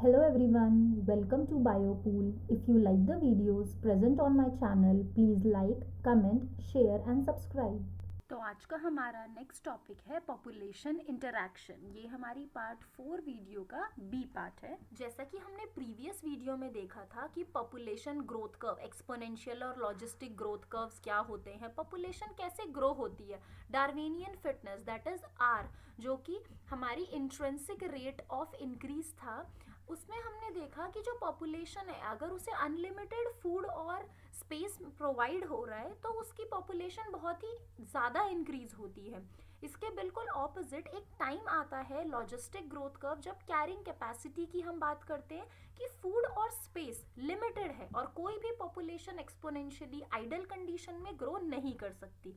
Hello everyone, welcome to Biopool. If you like the videos present on my channel, please like, comment, share and subscribe. तो आज का हमारा next topic है population interaction. ये हमारी part 4 video का B part है। जैसा कि हमने प्रीवियस वीडियो में देखा था कि पॉपुलेशन ग्रोथ कर्व, एक्सपोनेंशियल और लॉजिस्टिक ग्रोथ कर्व्स क्या होते हैं, पॉपुलेशन कैसे ग्रो होती है, Darwinian fitness that is R, जो कि हमारी इंट्रिंसिक रेट ऑफ इंक्रीज था, उसमें हमने देखा कि जो पॉपुलेशन है अगर उसे अनलिमिटेड फूड और स्पेस प्रोवाइड हो रहा है तो उसकी पॉपुलेशन बहुत ही ज़्यादा इंक्रीज होती है। इसके बिल्कुल ऑपोजिट एक टाइम आता है लॉजिस्टिक ग्रोथ कर्व जब कैरिंग कैपेसिटी की हम बात करते हैं कि फूड और स्पेस लिमिटेड है और कोई भी पॉपुलेशन एक्सपोनेंशियली आइडल कंडीशन में ग्रो नहीं कर सकती।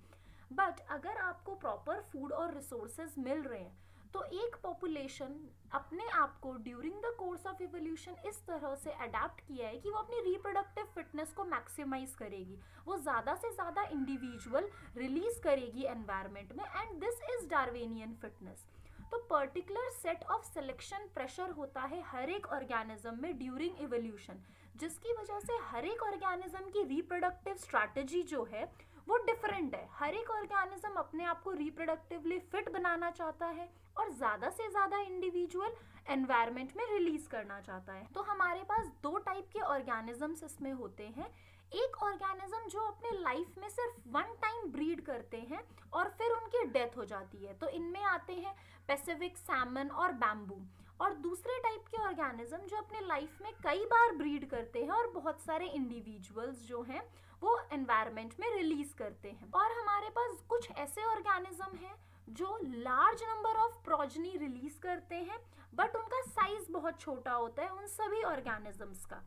बट अगर आपको प्रॉपर फूड और रिसोर्सेज मिल रहे हैं तो एक पॉपुलेशन अपने आप को during the course of evolution इस तरह से अडेप्ट किया है कि वो अपनी रिप्रोडक्टिव फिटनेस को मैक्सिमाइज करेगी, वो ज़्यादा से ज़्यादा इंडिविजुअल रिलीज करेगी एनवायरनमेंट में, and this is Darwinian fitness. तो particular set of selection pressure होता है हर एक ऑर्गेनिज्म में ड्यूरिंग इवोल्यूशन, जिसकी वजह से हर एक ऑर्गेनिज्म की रिप्रोडक्टिव स्ट्रैटेजी जो है वो डिफरेंट है। हर एक ऑर्गेनिज्म अपने आप को रिप्रोडक्टिवली फिट बनाना चाहता है और ज़्यादा से ज़्यादा इंडिविजुअल एनवायरनमेंट में रिलीज करना चाहता है। तो हमारे पास दो टाइप के ऑर्गेनिजम्स इसमें होते हैं। एक ऑर्गेनिज्म जो अपने लाइफ में सिर्फ वन टाइम ब्रीड करते हैं और फिर उनकी डेथ हो जाती है, तो इनमें आते हैं पैसिफिक सैमन और बैम्बू। और दूसरे टाइप के ऑर्गेनिज्म जो अपने लाइफ में कई बार ब्रीड करते हैं और बहुत सारे इंडिविजुअल्स जो हैं वो एनवायरनमेंट में रिलीज करते हैं। और हमारे पास कुछ ऐसे ऑर्गेनिज्म हैं जो large number of progeny release करते हैं बट उनका साइज बहुत छोटा होता है उन सभी ऑर्गेनिजम्स का।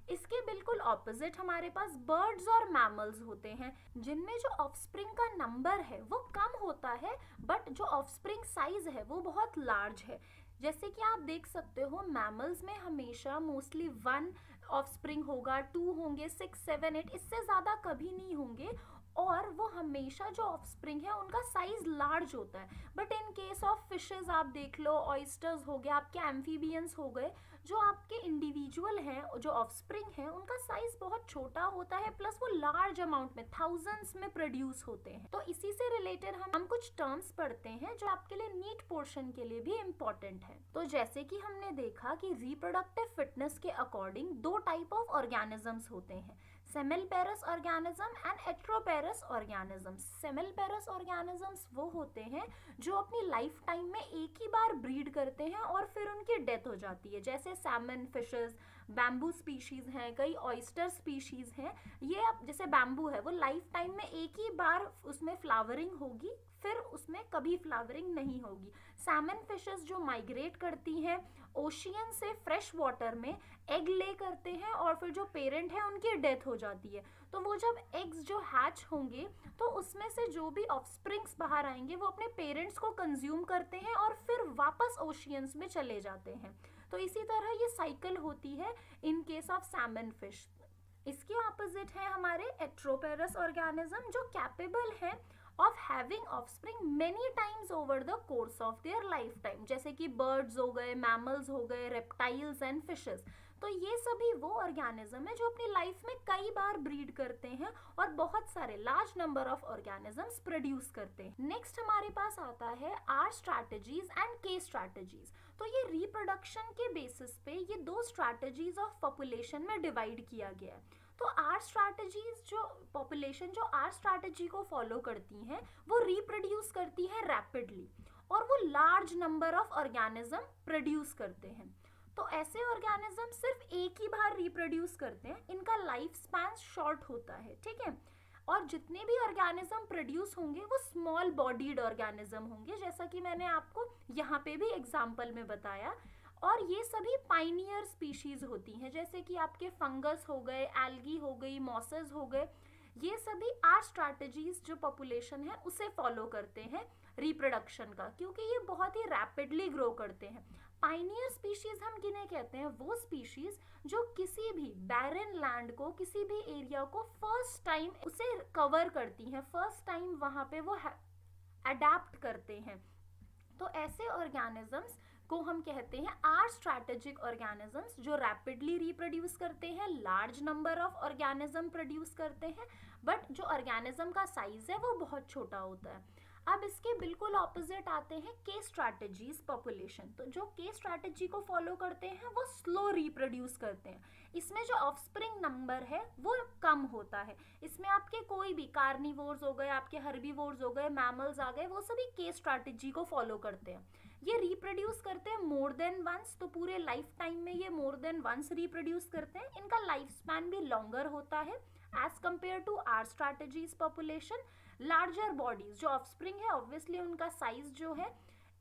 इसके बिल्कुल ऑपोजिट हमारे पास बर्ड्स और मैमल्स होते हैं जिनमें जो ऑफस्प्रिंग का नंबर है वो कम होता है बट जो ऑफस्प्रिंग साइज है वो बहुत लार्ज है। जैसे कि आप देख सकते हो मैमल्स में हमेशा मोस्टली 1 ऑफस्प्रिंग होगा, 2 होंगे, 6, 7, 8, इससे ज़्यादा कभी नहीं होंगे और वो हमेशा जो ऑफस्प्रिंग है उनका साइज लार्ज होता है। But in case of fishes आप देख लो, ऑयस्टर्स हो गए, आपके एम्फीबियंस हो गए, जो आपके इंडिविजुअल हैं जो ऑफस्प्रिंग हैं उनका साइज बहुत छोटा होता है प्लस वो लार्ज अमाउंट में थाउजेंड्स में प्रोड्यूस होते हैं। तो इसी से रिलेटेड हम कुछ टर्म्स पढ़ते हैं जो आपके लिए नीट पोर्शन के लिए भी इम्पोर्टेंट है। तो जैसे कि हमने देखा कि रिप्रोडक्टिव फिटनेस के अकॉर्डिंग दो टाइप ऑफ ऑर्गेनिजम्स होते हैं, सेमिलपेरस ऑर्गेनिज्म एंड एट्रोपेरस ऑर्गेनिज्म। सेमिलपेरस ऑर्गेनिजम्स वो होते हैं जो अपनी लाइफ टाइम में एक ही बार ब्रीड करते हैं और फिर उनकी डेथ हो जाती है, जैसे सैमन फिशेस, बैम्बू स्पीशीज हैं, कई ऑयस्टर स्पीशीज हैं। ये अब जैसे बैम्बू है वो लाइफ टाइम में एक ही बार उसमें फ्लावरिंग होगी, फिर उसमें कभी फ्लावरिंग नहीं होगी। सैमन फिशेस जो माइग्रेट करती हैं ओशियन से फ्रेश वाटर में, एग ले करते हैं और फिर जो पेरेंट है उनकी डेथ हो जाती है। तो वो जब एग्स जो हैच होंगे तो उसमें से जो भी ऑफस्प्रिंग्स बाहर आएंगे वो अपने पेरेंट्स को कंज्यूम करते हैं और फिर वापस ओशियंस में चले जाते हैं। तो इसी तरह ये साइकिल होती है in case of Simon fish. इसके ऑपोजिट है हमारे एट्रोपेरस ऑर्गेनिज्म जो कैपेबल है of having offspring many times over the course of their life time, जैसे कि बर्ड्स हो गए, मैमल्स हो गए, रेप्टाइल्स एंड फिशेस। तो ये सभी वो ऑर्गेनिज्म है जो अपनी लाइफ में कई बार ब्रीड करते हैं और बहुत सारे large number of organisms produce करते हैं। नेक्स्ट हमारे पास आता है आर स्ट्रैटेजीज एंड के स्ट्रैटेजीज। तो ये रिप्रोडक्शन के बेसिस पे ये दो स्ट्रैटेजीज ऑफ पॉपुलेशन में डिवाइड किया गया है। तो आर स्ट्रैटेजीज जो पॉपुलेशन जो आर स्ट्रैटेजी को फॉलो करती हैं वो रिप्रोड्यूस करती हैं रैपिडली और वो large number of organism produce करते हैं। तो ऐसे ऑर्गेनिज्म सिर्फ एक ही बार रिप्रोड्यूस करते हैं, इनका लाइफ स्पैन शॉर्ट होता है, ठीक है। और जितने भी ऑर्गेनिज्म प्रोड्यूस होंगे वो स्मॉल बॉडीड ऑर्गेनिज्म होंगे, जैसा कि मैंने आपको यहाँ पे भी एग्जाम्पल में बताया। और ये सभी पाइनियर स्पीशीज होती हैं, जैसे कि आपके फंगस हो गए, एल्गी हो गई, मॉसेस हो गए। ये सभी आर स्ट्रैटेजीज जो पॉपुलेशन है उसे फॉलो करते हैं रिप्रोडक्शन का, क्योंकि ये बहुत ही रैपिडली ग्रो करते हैं। पाइनियर स्पीशीज हम किन्हें कहते हैं? वो स्पीशीज जो किसी भी बैरन लैंड को, किसी भी एरिया को फर्स्ट टाइम उसे कवर करती हैं, फर्स्ट टाइम वहाँ पे वो अडेप्ट करते हैं। तो ऐसे ऑर्गेनिजम्स को हम कहते हैं आर स्ट्रैटेजिक ऑर्गेनिजम्स, जो रैपिडली रिप्रोड्यूस करते हैं, large number of organism produce करते हैं, बट जो ऑर्गेनिज्म का साइज है वो बहुत छोटा होता है। अब इसके बिल्कुल ऑपोजिट आते हैं के स्ट्रैटेजीज पॉपुलेशन। तो जो के स्ट्रैटेजी को फॉलो करते हैं वो स्लो रिप्रोड्यूस करते हैं। इसमें जो ऑफस्प्रिंग नंबर है वो कम होता है। इसमें आपके कोई भी कार्निवोर्स हो गए, आपके हर्बीवोर्स हो गए, मैमल्स आ गए, वो सभी के स्ट्रैटेजी को फॉलो करते हैं। ये रिप्रोड्यूस करते हैं मोर देन वंस, तो पूरे लाइफ टाइम में ये मोर देन वंस रिप्रोड्यूस करते हैं। इनका लाइफ स्पैन भी लॉन्गर होता है as compared to R strategies population. Larger bodies, जो ऑफस्प्रिंग है ऑब्वियसली उनका साइज जो है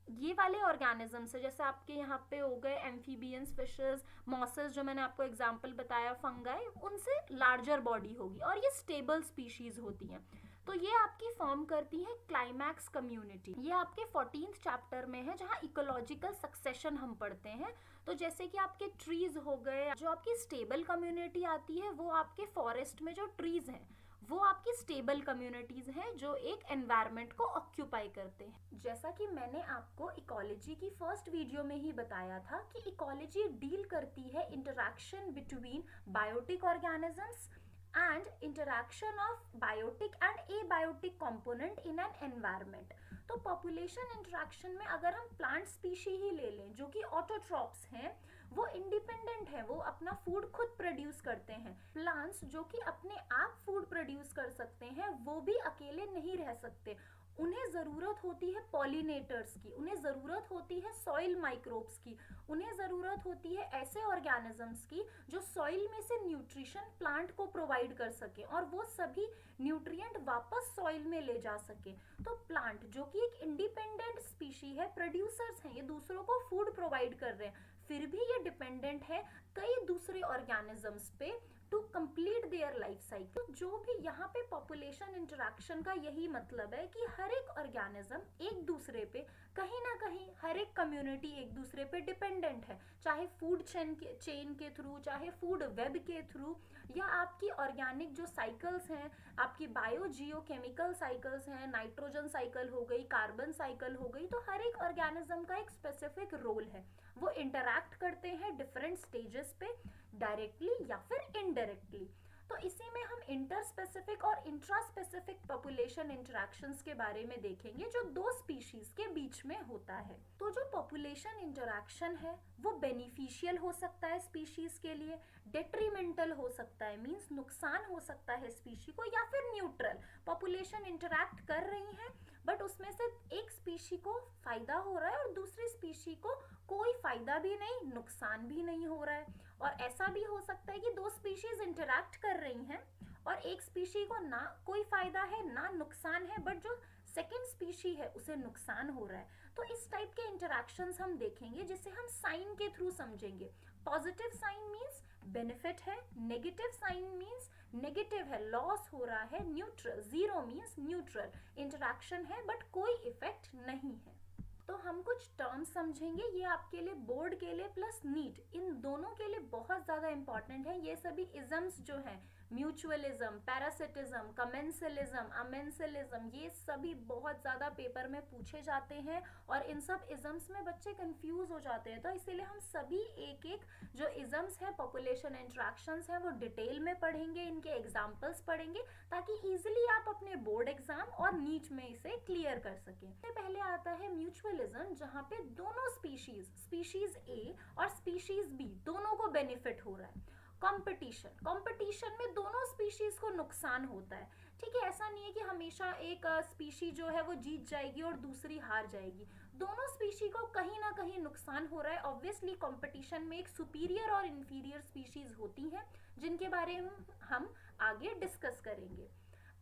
ये वाले ऑर्गेनिजम्स है, जैसे आपके यहाँ पे हो गए एम्फीबियंस, फिशेस, मॉसेस, जो मैंने आपको एग्जांपल बताया, फंगाई, उनसे लार्जर बॉडी होगी और ये स्टेबल स्पीशीज होती हैं। तो ये आपकी फॉर्म करती है क्लाइमैक्स कम्युनिटी। ये आपके 14th चैप्टर में है, जहाँ इकोलॉजिकल सक्सेशन हम पढ़ते हैं। तो जैसे कि आपके ट्रीज हो गए, जो आपकी स्टेबल कम्युनिटी आती है वो आपके फॉरेस्ट में जो ट्रीज हैं वो आपकी स्टेबल कम्युनिटीज हैं जो एक एनवायरनमेंट को ऑक्यूपाई करते हैं। जैसा कि मैंने आपको इकोलॉजी की फर्स्ट वीडियो में ही बताया था कि इकोलॉजी डील करती है interaction between biotic organisms and interaction of biotic and abiotic component in an environment। तो population interaction में अगर हम plant species ही ले लें जो कि autotrophs हैं, वो इंडिपेंडेंट है, वो अपना फूड खुद प्रोड्यूस करते हैं। प्लांट्स जो कि अपने आप फूड प्रोड्यूस कर सकते हैं वो भी अकेले नहीं रह सकते। उन्हें ज़रूरत होती है पॉलिनेटर्स की, उन्हें ज़रूरत होती है सॉइल माइक्रोब्स की, उन्हें ज़रूरत होती है ऐसे ऑर्गेनिजम्स की जो सॉइल में से न्यूट्रिशन प्लांट को प्रोवाइड कर सके और वो सभी न्यूट्रिएंट वापस सॉइल में ले जा सके। तो प्लांट जो कि एक इंडिपेंडेंट स्पीशी है, प्रोड्यूसर्स हैं, ये दूसरों को फूड प्रोवाइड कर रहे हैं, फिर भी ये डिपेंडेंट है कई दूसरे ऑर्गेनिजम्स पे to complete their life cycle. जो भी यहाँ पे पॉपुलेशन इंटरेक्शन का यही मतलब है कि हर एक ऑर्गेनिज्म एक दूसरे पे कहीं ना कहीं, हर एक कम्युनिटी एक दूसरे पे डिपेंडेंट है, चाहे फूड चेन के थ्रू, चाहे फूड वेब के थ्रू, या आपकी ऑर्गेनिक जो साइकिल्स हैं, आपकी बायो जियो केमिकल साइकिल्स हैं, नाइट्रोजन साइकिल हो गई, कार्बन साइकिल हो गई। तो हर एक ऑर्गेनिज्म का एक स्पेसिफिक रोल है, वो इंटरैक्ट करते हैं डिफरेंट स्टेजेस पे, डायरेक्टली या फिर इनडायरेक्टली। तो इसी में हम इंटर स्पेसिफिक और इंट्रा स्पेसिफिक पॉपुलेशन इंटरैक्शंस के बारे में देखेंगे जो दो स्पीशीज के बीच में होता है। तो जो पॉपुलेशन इंटरैक्शन है वो बेनिफिशियल हो सकता है स्पीशीज के लिए, डेट्रीमेंटल हो सकता है, मींस नुकसान हो सकता है स्पीशी को, या फिर न्यूट्रल। पॉपुलेशन इंटरैक्ट कर रही है बट उसमें से एक स्पीशी को फायदा हो रहा है और दूसरी स्पीशी को कोई फायदा भी नहीं, नुकसान भी नहीं हो रहा है। और ऐसा भी हो सकता है कि दो स्पीशीज इंटरैक्ट कर रही हैं और एक स्पीशी को ना कोई फायदा है ना नुकसान है, बट जो सेकेंड स्पीशी है उसे नुकसान हो रहा है। तो इस टाइप के इंटरैक्शंस हम देखेंगे जिसे हम साइन के थ्रू समझेंगे। पॉजिटिव साइन मीन्स बेनिफिट है, नेगेटिव साइन मीन्स नेगेटिव है, लॉस हो रहा है, neutral, zero means neutral, interaction है बट कोई इफेक्ट नहीं है। तो हम कुछ टर्म्स समझेंगे, ये आपके लिए बोर्ड के लिए प्लस नीट, इन दोनों के लिए बहुत ज़्यादा इंपॉर्टेंट है। ये सभी इजम्स जो हैं, म्यूचुअलिज्म, पैरासिटिज्म, कमेंसलिज्म, अमेंसलिज्म, ये सभी बहुत ज़्यादा पेपर में पूछे जाते हैं और इन सब इजम्स में बच्चे कंफ्यूज हो जाते हैं। तो इसीलिए हम सभी एक एक जो इजम्स हैं, पॉपुलेशन इंट्रैक्शंस हैं, वो डिटेल में पढ़ेंगे, इनके एग्जाम्पल्स पढ़ेंगे ताकि ईजिली आप अपने बोर्ड एग्जाम और नीट में इसे क्लियर कर सकें। सबसे पहले आता है म्यूचुअलिज्म, जहाँ पे दोनों स्पीशीज ए और स्पीशीज बी दोनों को बेनिफिट हो रहा है। कंपटीशन में दोनों स्पीशीज को नुकसान होता है, ठीक है। ऐसा नहीं है कि हमेशा एक स्पीशी जो है वो जीत जाएगी और दूसरी हार जाएगी, दोनों स्पीशी को कहीं ना कहीं नुकसान हो रहा है। ऑब्वियसली कंपटीशन में एक सुपीरियर और इंफीरियर स्पीशीज होती हैं जिनके बारे में हम आगे डिस्कस करेंगे।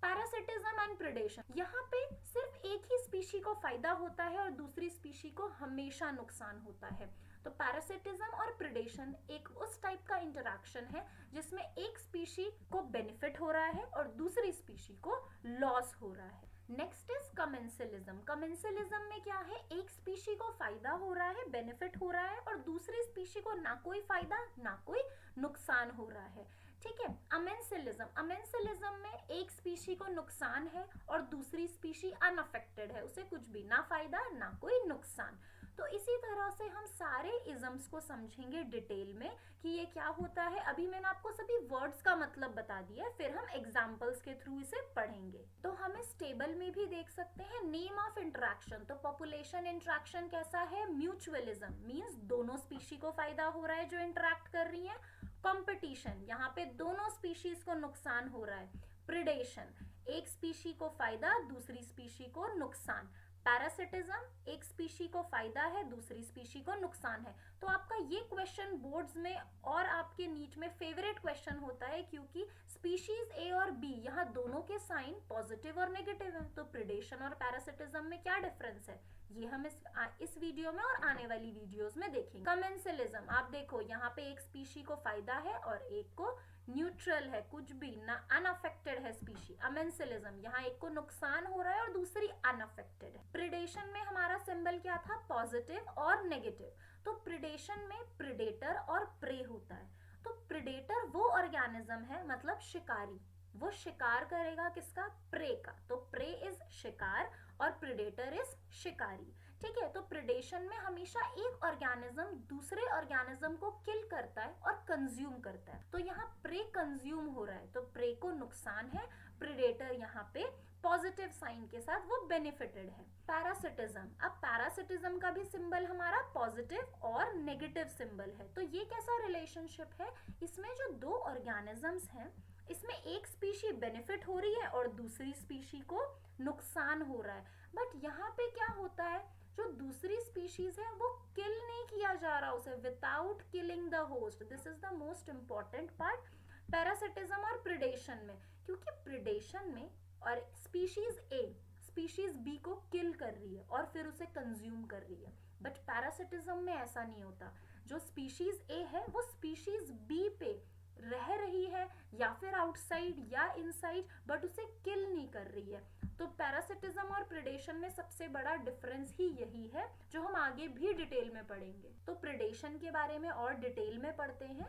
पैरासिटिज्म एंड प्रेडेशन, यहाँ पे सिर्फ एक ही स्पीशी को फायदा होता है और दूसरी स्पीशी को हमेशा नुकसान होता है। तो पैरासिटिज्म और प्रेडेशन एक उस टाइप का इंटरैक्शन है जिसमें एक स्पीशी को बेनिफिट हो रहा है और दूसरी स्पीशी को लॉस हो रहा है। Next is commensalism. कमेंसलिज्म में क्या है, एक स्पीशी को फायदा हो रहा है, बेनिफिट हो रहा है और दूसरी स्पीशी को ना कोई फायदा ना कोई नुकसान हो रहा है, ठीक है। अमेंसलिज्म में एक स्पीशी को नुकसान है और दूसरी स्पीशी अनअफेक्टेड है, उसे कुछ भी ना फायदा ना कोई नुकसान। तो इसी तरह से हम सारे इजम्स को समझेंगे डिटेल में कि ये क्या होता है। अभी मैंने आपको सभी वर्ड्स का मतलब बता दिया है, फिर हम एग्जाम्पल्स के थ्रू इसे पढ़ेंगे। तो हम इस टेबल में भी देख सकते हैं नेम ऑफ इंटरेक्शन। तो पॉपुलेशन इंटरेक्शन कैसा है? म्यूचुअलिज्म, मींस दोनों स्पीशी को फायदा हो रहा है जो इंटरेक्ट कर रही हैं। कंपटीशन, यहाँ पे दोनों स्पीशीज को नुकसान हो रहा है। प्रिडेशन, एक स्पीशी को फायदा, दूसरी स्पीशी को नुकसान। पैरासिटिज्म, एक स्पीशी को फायदा है, दूसरी स्पीशी को नुकसान है। तो आपका ये क्वेश्चन बोर्ड्स में और आपके नीट में फेवरेट क्वेश्चन होता है, क्योंकि स्पीशीज ए और बी यहाँ दोनों के साइन पॉजिटिव और नेगेटिव हैं। तो प्रिडेशन और पैरासिटिज्म में क्या डिफरेंस है, ये हम इस वीडियो में और आने वाली वीडियोस में देखेंगे। कमेंसलिज्म, आप देखो यहाँ पे एक स्पीशी को फायदा है और एक को न्यूट्रल है, कुछ भी ना, अनअफेक्टेड है स्पीशी। अमेंसलिज्म, यहाँ एक को नुकसान हो रहा है और दूसरी अनअफेक्टेड है। प्रिडेशन में हमारा सिंबल क्या था? पॉजिटिव और नेगेटिव। तो प्रिडेशन में प्रिडेटर और प्रे होता है। तो प्रिडेटर वो ऑर्गेनिज्म है, मतलब शिकारी, वो शिकार करेगा किसका? प्रे का। तो प्रे इज शिकार और प्रिडेटर इज शिकारी। ठीक है, तो प्रिडेशन में हमेशा एक ऑर्गेनिज्म दूसरे ऑर्गेनिज्म को किल करता है और कंज्यूम करता है। तो यहाँ प्रे कंज्यूम हो रहा है, तो प्रे को नुकसान है, प्रिडेटर यहाँ पे पॉजिटिव साइन के साथ वो बेनिफिटेड है। पैरासिटिज्म, अब पैरासिटिज्म का भी सिंबल हमारा पॉजिटिव और नेगेटिव सिंबल है। तो ये कैसा रिलेशनशिप है? इसमें जो दो ऑर्गेनिजम्स हैं, इसमें एक स्पीशी बेनिफिट हो रही है और दूसरी स्पीशी को नुकसान हो रहा है। बट यहाँ पे क्या होता है, जो दूसरी स्पीशीज है वो किल नहीं किया जा रहा उसे, without killing the host. This is the most important part parasitism और प्रिडेशन में, क्योंकि प्रिडेशन में और स्पीशीज ए स्पीशीज बी को किल कर रही है और फिर उसे कंज्यूम कर रही है। बट पैरासिटिज्म में ऐसा नहीं होता, जो स्पीशीज ए है वो स्पीशीज बी पे रह रही है या फिर आउटसाइड या इनसाइड, बट उसे किल नहीं कर रही है। तो पैरासिटिज्म और प्रिडेशन में सबसे बड़ा डिफरेंस ही यही है, जो हम आगे भी डिटेल में पढ़ेंगे। तो प्रिडेशन के बारे में और डिटेल में पढ़ते हैं।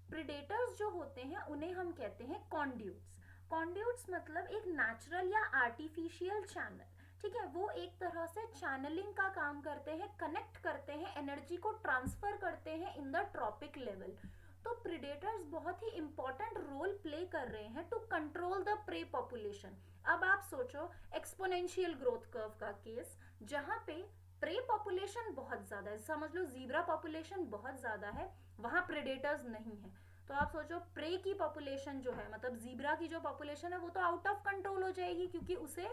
प्रिडेटर्स जो होते हैं उन्हें हम कहते हैं कॉन्ड्यूट्स। कॉन्ड्यूट्स मतलब एक नेचुरल या आर्टिफिशियल चैनल। ठीक है, वो एक तरह से चैनलिंग का काम करते हैं, कनेक्ट करते हैं, एनर्जी को ट्रांसफर करते हैं इन द ट्रॉपिक लेवल। तो प्रिडेटर्स बहुत ही इंपॉर्टेंट रोल प्ले कर रहे हैं to control the prey population. अब आप सोचो एक्सपोनेंशियल ग्रोथ कर्व का केस, जहां पे प्रे पॉपुलेशन बहुत ज्यादा है, समझ लो ज़ीब्रा पॉपुलेशन बहुत ज्यादा है, वहां प्रेडेटर्स नहीं है। तो आप सोचो प्रे की पॉपुलेशन जो है, मतलब ज़ीब्रा की जो पॉपुलेशन है वो तो आउट ऑफ कंट्रोल हो जाएगी, क्योंकि उसे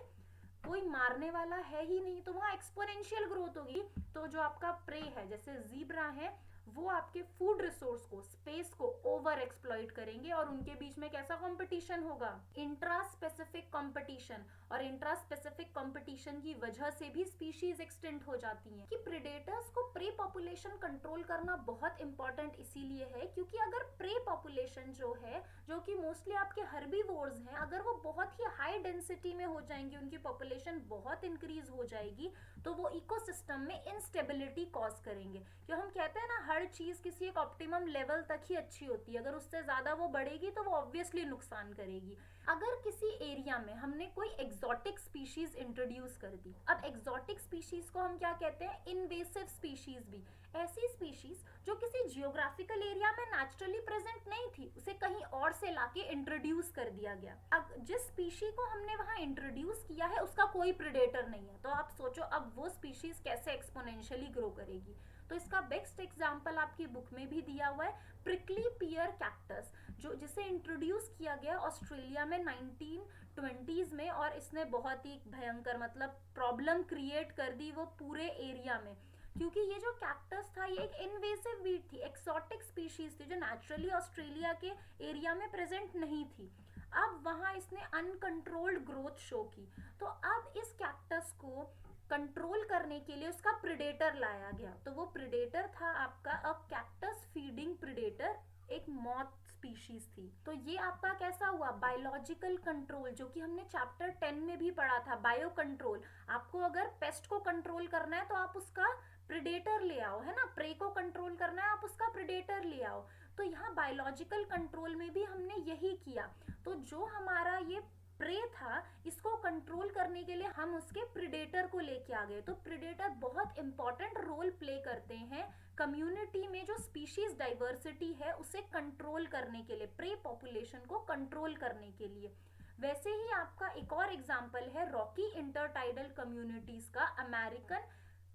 कोई मारने वाला है ही नहीं, तो वहां एक्सपोनेंशियल ग्रोथ होगी। तो जो आपका प्रे है, जैसे ज़ीब्रा है, वो आपके फूड रिसोर्स को, स्पेस को ओवर एक्सप्लॉइट करेंगे और उनके बीच में कैसा कंपटीशन होगा? Intra specific competition. और इंट्रा स्पेसिफिक कंपटीशन की वजह से भी स्पीशीज एक्सटेंट हो जाती हैं। कि प्रेडेटर्स को प्रे पॉपुलेशन कंट्रोल करना बहुत इंपॉर्टेंट इसीलिए है, क्योंकि अगर प्रे पॉपुलेशन जो है, जो कि मोस्टली आपके हर्बीवोर्स हैं, अगर वो बहुत ही हाई डेंसिटी में हो जाएंगे, उनकी पॉपुलेशन बहुत इंक्रीज हो जाएगी, तो वो इकोसिस्टम में इंस्टेबिलिटी कॉज करेंगे। क्यों हम कहते हैं ना, हर चीज किसी एक ऑप्टिमम लेवल तक ही अच्छी होती है, अगर उससे ज्यादा वो बढ़ेगी तो वो ऑब्वियसली नुकसान करेगी। अगर किसी एरिया में हमने कोई एक्सोटिक स्पीशीज इंट्रोड्यूस कर दी, अब एक्सोटिक स्पीशीज को हम क्या कहते हैं? इन्वेसिव स्पीशीज भी। ऐसी स्पीशीज जो किसी जियोग्राफिकल एरिया में नेचुरली प्रेजेंट नहीं थी, उसे कहीं और से लाके इंट्रोड्यूस कर दिया गया। अब जिस स्पीशी को हमने वहां इंट्रोड्यूस किया है उसका कोई प्रेडेटर नहीं है, तो आप सोचो अब वो स्पीशीज कैसे एक्सपोनेंशियली ग्रो करेगी। तो इसका बेस्ट एग्जांपल आपकी बुक में भी दिया हुआ है, प्रिकली पियर कैक्टस, जो जिसे इंट्रोड्यूस किया गया ऑस्ट्रेलिया में 1920s में, और इसने बहुत ही भयंकर मतलब प्रॉब्लम क्रिएट कर दी वो पूरे एरिया में, क्योंकि ये जो कैक्टस था ये एक इन्वेसिव वीड थी, एक्सोटिक स्पीशीज थी जो नेचुरली ऑस्ट्रेलिया के एरिया में प्रेजेंट नहीं थी। अब वहां इसने अनकंट्रोल्ड ग्रोथ शो की, तो अब इस कैक्टस को कंट्रोल करने के लिए उसका प्रेडेटर लाया गया। तो वो प्रेडेटर था आपका अ कैक्टस फीडिंग प्रेडेटर, एक मॉथ स्पीशीज थी। तो ये आपका कैसा हुआ? बायोलॉजिकल कंट्रोल, जो कि हमने चैप्टर 10 में भी पढ़ा था, बायो कंट्रोल। आपको अगर पेस्ट को कंट्रोल करना है तो आप उसका प्रेडेटर ले आओ, है ना, प्रे को कंट्रोल करना है आप उसका प्रेडेटर ले आओ। तो यहाँ बायोलॉजिकल कंट्रोल में भी हमने यही किया। तो जो हमारा ये प्रे था, इसको कंट्रोल करने के लिए हम उसके प्रिडेटर को लेके आ गए। तो प्रिडेटर बहुत इंपॉर्टेंट रोल प्ले करते हैं कम्युनिटी में, जो स्पीशीज डाइवर्सिटी है उसे कंट्रोल करने के लिए, प्रे पॉपुलेशन को कंट्रोल करने के लिए। वैसे ही आपका एक और एग्जाम्पल है रॉकी इंटरटाइडल कम्युनिटीज का। अमेरिकन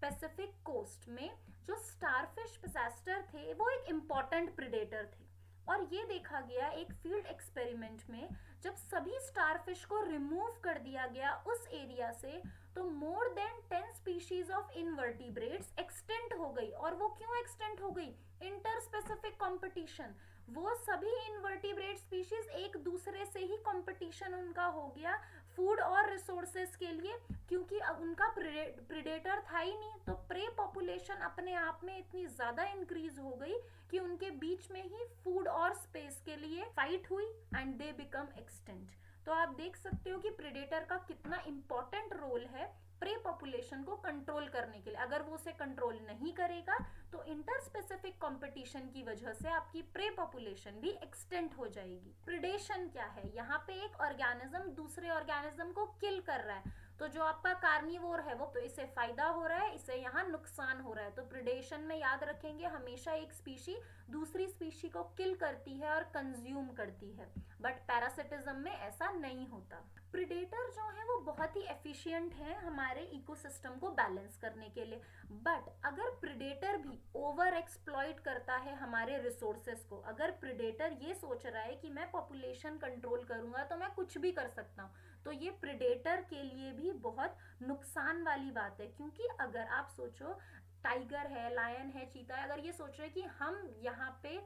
पैसिफिक कोस्ट में जो स्टारफिश पिसेस्टर थे वो एक इम्पॉर्टेंट प्रिडेटर थे, और ये देखा गया एक फील्ड एक्सपेरिमेंट में, जब सभी स्टारफिश को रिमूव कर दिया गया उस एरिया से, तो more than 10 species of invertebrates extent हो गई। और वो क्यों एक्सटेंट हो गई? Inter specific competition. वो सभी इनवर्टिब्रेट स्पीशीज एक दूसरे से ही कंपटीशन उनका हो गया फूड और रिसोर्सेस के लिए, क्योंकि उनका प्रिडेटर था ही नहीं। तो प्रे पॉपुलेशन अपने आप में इतनी ज्यादा इंक्रीज हो गई कि उनके बीच में ही फूड और स्पेस के लिए फाइट हुई एंड दे बिकम एक्सटेंट। तो आप देख सकते हो कि प्रेडेटर का कितना इंपॉर्टेंट रोल है प्रे पॉपुलेशन को कंट्रोल करने के लिए। अगर वो उसे कंट्रोल नहीं करेगा तो इंटर स्पेसिफिक कंपटीशन की वजह से आपकी प्रे पॉपुलेशन भी एक्सटेंट हो जाएगी। प्रिडेशन क्या है? यहाँ पे एक ऑर्गेनिज्म दूसरे ऑर्गेनिज्म को किल कर रहा है। तो जो आपका कार्निवोर है वो, तो इसे फायदा हो रहा है, इसे यहाँ नुकसान हो रहा है। तो प्रिडेशन में याद रखेंगे हमेशा एक स्पीशी दूसरी स्पीशी को किल करती है और कंज्यूम करती है, बट पैरासिटिज्म में ऐसा नहीं होता। प्रिडेटर जो है वो बहुत ही एफिशिएंट है हमारे इकोसिस्टम को बैलेंस करने के लिए, बट अगर प्रिडेटर भी ओवर एक्सप्लॉइट करता है हमारे रिसोर्सेस को, अगर प्रिडेटर ये सोच रहा है कि मैं पॉपुलेशन कंट्रोल करूंगा तो मैं कुछ भी कर सकता हूँ, तो ये प्रिडेटर के लिए भी बहुत नुकसान वाली बात है। क्योंकि अगर आप सोचो टाइगर है, लायन है, चीता है, अगर ये सोच रहे हैं कि हम यहाँ पे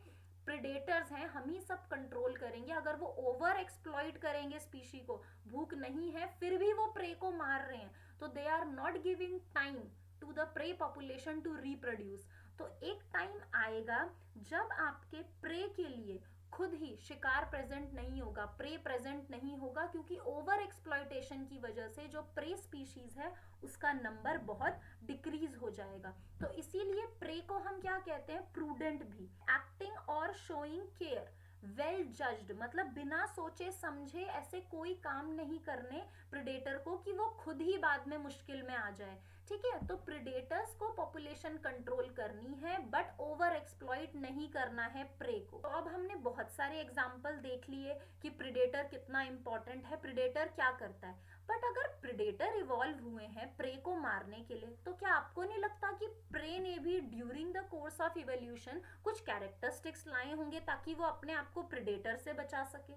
प्रेडेटर्स हैं, हम ही सब कंट्रोल करेंगे, अगर वो ओवर एक्सप्लॉइट करेंगे स्पीशी को, भूख नहीं है फिर भी वो प्रे को मार रहे हैं, तो they are not giving time to the prey population to reproduce. तो एक टाइम आएगा जब आपके प्रे के लिए खुद ही शिकार प्रेजेंट नहीं होगा, प्रे प्रेजेंट नहीं होगा, क्योंकि ओवर एक्सप्लॉइटेशन की वजह से जो प्रे स्पीशीज है उसका नंबर बहुत डिक्रीज हो जाएगा। तो इसीलिए प्रे को हम क्या कहते हैं? प्रूडेंट भी। एक्टिंग और शोइंग केयर, वेल जज्ड, मतलब बिना सोचे समझे ऐसे कोई काम नहीं करने प्रेडेटर को कि वो खुद ही बाद में मुश्किल में आ जाए। ठीक है, तो प्रेडेटर्स को पॉपुलेशन कंट्रोल करनी है बट ओवर एक्सप्लॉइट नहीं करना है प्रे को। तो अब हमने बहुत सारे एग्जाम्पल देख लिए कि प्रेडेटर कितना इंपॉर्टेंट है, प्रेडेटर क्या करता है। बट अगर प्रेडेटर इवॉल्व हुए हैं प्रे को मारने के लिए, तो क्या आपको नहीं लगता कि प्रे ने भी during the course of evolution कुछ कैरेक्टरिस्टिक्स लाए होंगे ताकि वो अपने आप को प्रेडेटर से बचा सके?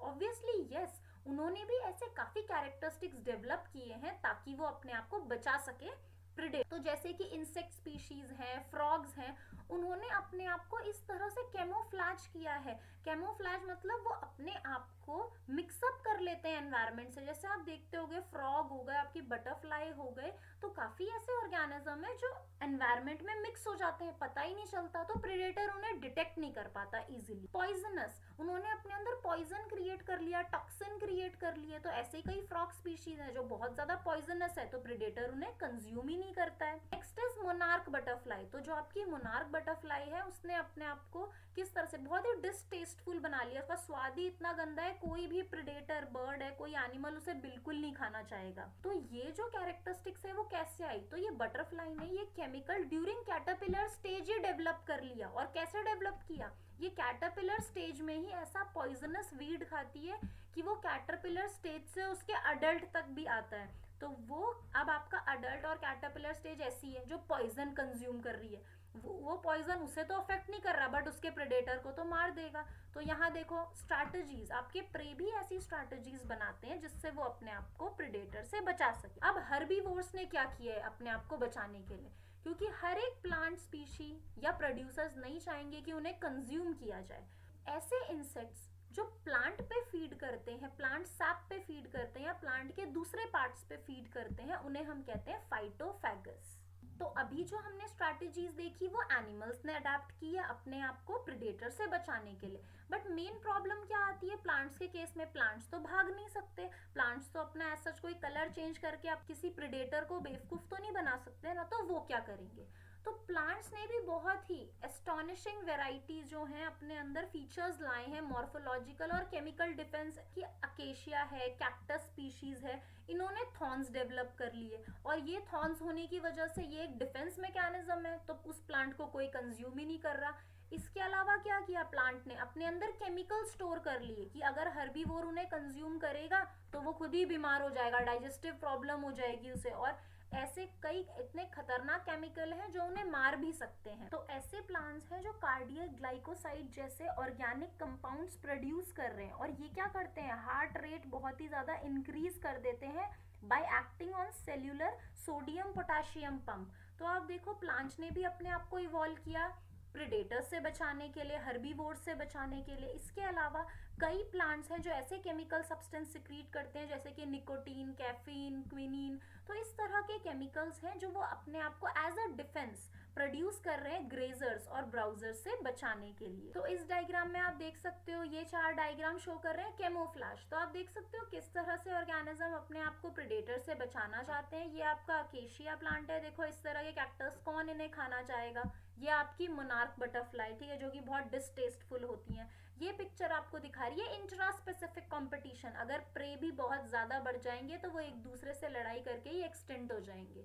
ऑब्वियसली यस, उन्होंने भी ऐसे काफी कैरेक्टरिस्टिक्स डेवलप किए हैं ताकि वो अपने आप को बचा सके प्रेडेटर। तो जैसे कि इंसेक्ट स्पीशीज हैं, फ्रॉग्स हैं, उन्होंने अपने आप को इस तरह से कैमोफ्लैज किया है। कैमोफ्लैज मतलब वो अपने आप को मिक्सअप कर लेते हैं एनवायरनमेंट से। जैसे आप देखते होंगे फ्रॉग हो गए, आपकी बटरफ्लाई हो गए, तो काफी ऐसे ऑर्गेनिज्म है जो एनवायरनमेंट में मिक्स हो जाते हैं, पता ही नहीं चलता, तो प्रेडेटर उन्हें डिटेक्ट नहीं कर पाता इजीली। पॉइजनस, उन्होंने अपने अंदर पॉइजन क्रिएट कर लिया, टॉक्सिन क्रिएट कर लिए, तो ऐसे कई फ्रॉग स्पीशीज है जो बहुत ज्यादा पॉइजनस है, तो प्रेडेटर उन्हें कंज्यूम ही नहीं करता है। Next is monarch butterfly. तो जो आपकी मोनार्क बटरफ्लाई है उसने अपने आप को किस तरह से बहुत ही डिसटेस्टफुल बना लिया, उसका स्वाद ही इतना गंदा है, कोई भी प्रेडेटर बर्ड है, कोई एनिमल उसे बिल्कुल नहीं खाना चाहेगा। तो ये जो कैरेक्टरिस्टिक्स है वो कैसे आई? तो ये बटरफ्लाई ने ये केमिकल ड्यूरिंग कैटरपिलर स्टेज ही डेवलप कर लिया। और कैसे डेवलप किया? ये कैटरपिलर स्टेज में ही ऐसा पॉइजनस वीड खाती है कि वो कैटरपिलर स्टेज से उसके अडल्ट तक भी आता है। तो वो अब आपका अडल्ट और कैटरपिलर स्टेज ऐसी है जो पॉइजन कंज्यूम कर रही है, वो पॉइजन उसे तो अफेक्ट नहीं कर रहा बट उसके प्रेडेटर को तो मार देगा। तो यहाँ देखो स्ट्रैटेजीज, आपके प्रे भी ऐसी स्ट्रैटेजीज बनाते हैं जिससे वो अपने आप को प्रेडेटर से बचा सके। अब हर्बीवोर्स ने क्या किया है अपने आप को बचाने के लिए? क्योंकि हर एक प्लांट स्पीशी या प्रोड्यूसर्स नहीं चाहेंगे कि उन्हें कंज्यूम किया जाए। ऐसे इंसेक्ट्स जो प्लांट पे फीड करते हैं, प्लांट सैप पे फीड करते हैं या प्लांट के दूसरे पार्ट्स पे फीड करते हैं, उन्हें हम कहते हैं फाइटोफैगस। तो अभी जो हमने स्ट्रैटेजीज देखी वो एनिमल्स ने अडेप्ट की है अपने आप को प्रेडेटर से बचाने के लिए। बट मेन प्रॉब्लम क्या आती है प्लांट्स के केस में? प्लांट्स तो भाग नहीं सकते, प्लांट्स तो अपना ऐसा कोई कलर चेंज करके आप किसी प्रेडेटर को बेवकूफ तो नहीं बना सकते ना, तो वो क्या करेंगे? तो प्लांट्स ने भी बहुत ही एस्टोनिशिंग वेराइटीज जो हैं अपने अंदर फीचर्स लाए हैं मॉर्फोलॉजिकल और केमिकल डिफेंस की। अकेशिया है, कैक्टस स्पीशीज है, इन्होंने थॉर्न्स डेवलप कर लिए और ये थॉर्न्स होने की वजह से ये एक डिफेंस मैकेनिज्म है, तो उस प्लांट को कोई कंज्यूम ही नहीं कर रहा। इसके अलावा क्या किया प्लांट ने, अपने अंदर केमिकल स्टोर कर लिए कि अगर हर्बीवोर उन्हें कंज्यूम करेगा तो वो खुद ही बीमार हो जाएगा, डाइजेस्टिव प्रॉब्लम हो जाएगी उसे, और ऐसे कई इतने खतरनाक केमिकल हैं जो उन्हें मार भी सकते हैं। तो ऐसे प्लांट्स हैं जो कार्डियक ग्लाइकोसाइड जैसे ऑर्गेनिक कंपाउंड्स प्रोड्यूस कर रहे हैं, और ये क्या करते हैं, हार्ट रेट बहुत ही ज़्यादा इंक्रीज कर देते हैं bye acting on cellular sodium potassium pump. तो आप देखो प्लांट्स ने भी अपने आप को इवॉल्व किया प्रेडेटर्स से बचाने के लिए, हर्बीवोर्स से बचाने के लिए। इसके अलावा कई प्लांट्स हैं जो ऐसे केमिकल सब्सटेंस सिक्रीट करते हैं जैसे कि निकोटीन, कैफीन, क्विनीन। तो इस तरह के केमिकल्स हैं जो वो अपने आप को एज अ डिफेंस प्रोड्यूस कर रहे हैं ग्रेजर्स और ब्राउजर्स से बचाने के लिए। तो इस डायग्राम में आप देख सकते हो, ये 4 डायग्राम शो कर रहे हैं कैमोफ्लैज। तो आप देख सकते हो किस तरह से ऑर्गेनिज्म अपने आप को प्रेडेटर से बचाना चाहते हैं। ये आपका अकेशिया प्लांट है, देखो इस तरह के कैक्टस कौन इन्हें खाना चाहेगा। ये आपकी मोनार्क बटरफ्लाई, ठीक है, जो कि बहुत डिसटेस्टफुल होती हैं। ये पिक्चर आपको दिखा रही है इंट्रा स्पेसिफिक कंपटीशन, अगर प्रे भी बहुत ज़्यादा बढ़ जाएंगे तो वो एक दूसरे से लड़ाई करके ही एक्सटेंड हो जाएंगे।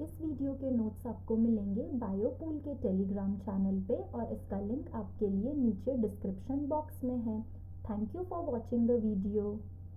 इस वीडियो के नोट्स आपको मिलेंगे बायोपूल के टेलीग्राम चैनल पे और इसका लिंक आपके लिए नीचे डिस्क्रिप्शन बॉक्स में है। Thank you for watching the video.